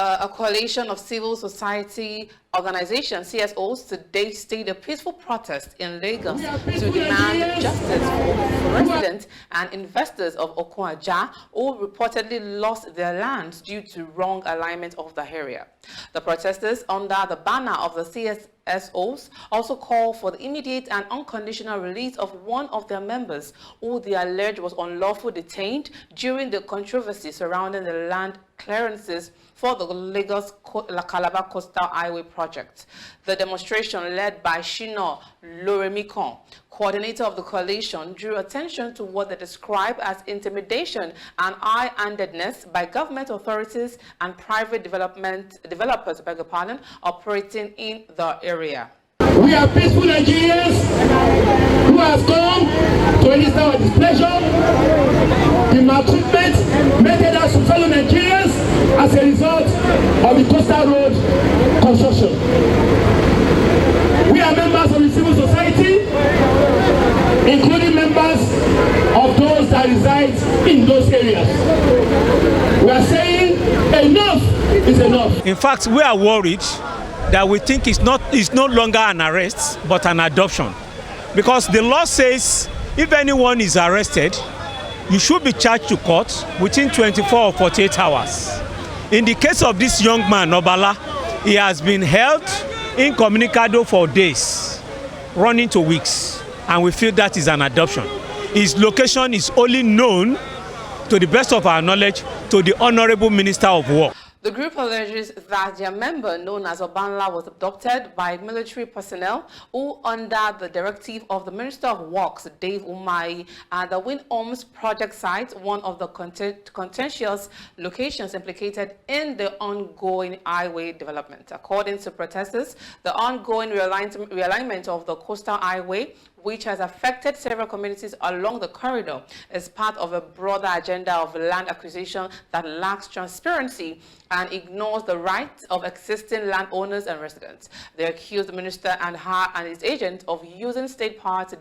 A coalition of civil society organizations, CSOs, today staged a peaceful protest in Lagos to demand justice for residents and investors of Okoaja who reportedly lost their lands due to wrong alignment of the area. The protesters, under the banner of the CSOs, also call for the immediate and unconditional release of one of their members who they allege was unlawfully detained during the controversy surrounding the land clearances for the Lagos Calabar Coastal Highway project. The demonstration, led by Shino Loremikon, coordinator of the coalition, drew attention to what they describe as intimidation and high-handedness by government authorities and private developers, operating in the area. We are peaceful Nigerians who have come to register our displeasure. The maltreatment meted us to fellow Nigerians as a result of the coastal road construction. We are members of the civil society, including members of those that reside in those areas. We are saying enough is enough. In fact, we are worried that we think it's no longer an arrest but an adoption, because the law says if anyone is arrested, you should be charged to court within 24 or 48 hours. In the case of this young man, Obala, he has been held incommunicado for days, running to weeks, and we feel that is an adoption. His location is only known, to the best of our knowledge, to the Honorable Minister of War. The group alleges that their member, known as Obanla, was abducted by military personnel who, under the directive of the Minister of Works, Dave Umahi, at the Wind Homes project site, one of the contentious locations implicated in the ongoing highway development. According to protesters, the ongoing realignment of the coastal highway, which has affected several communities along the corridor, is part of a broader agenda of land acquisition that lacks transparency and ignores the rights of existing landowners and residents. They accuse the minister and his agent of using state power to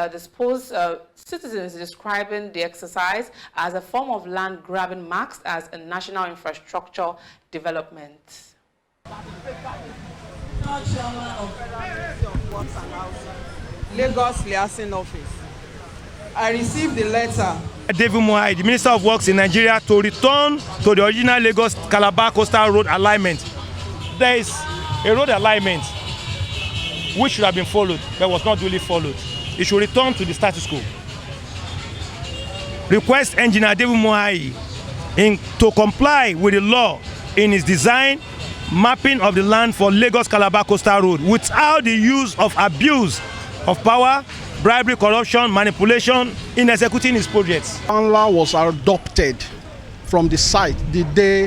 dispose citizens, describing the exercise as a form of land grabbing marked as a national infrastructure development. Lagos Liaison Office. I received the letter. David Umahi, the Minister of Works in Nigeria, to return to the original Lagos Calabar Coastal Road alignment. There is a road alignment which should have been followed, but was not duly followed. It should return to the status quo. Request Engineer David Umahi to comply with the law in his design, mapping of the land for Lagos Calabar Coastal Road without the use of abuse of power, bribery, corruption, manipulation in executing his projects. Anla was adopted from the site the day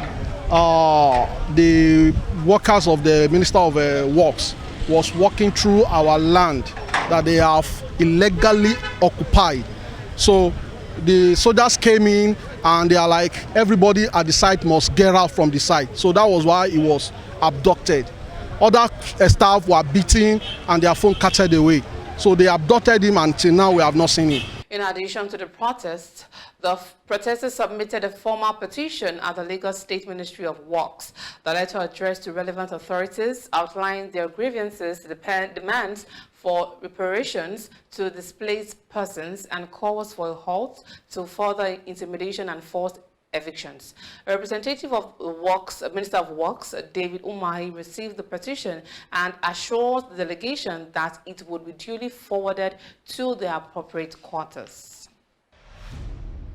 the workers of the Minister of Works was walking through our land that they have illegally occupied. So the soldiers came in and they are like, everybody at the site must get out from the site. So that was why he was abducted. Other staff were beaten and their phone carted away. So they abducted him, until now we have not seen him. In addition to the protests, the protesters submitted a formal petition at the Lagos State Ministry of Works. The letter addressed to relevant authorities outlined their grievances, demands for reparations to displaced persons, and calls for a halt to further intimidation and forced evictions. A representative of Works, Minister of Works, David Umahi, received the petition and assured the delegation that it would be duly forwarded to the appropriate quarters.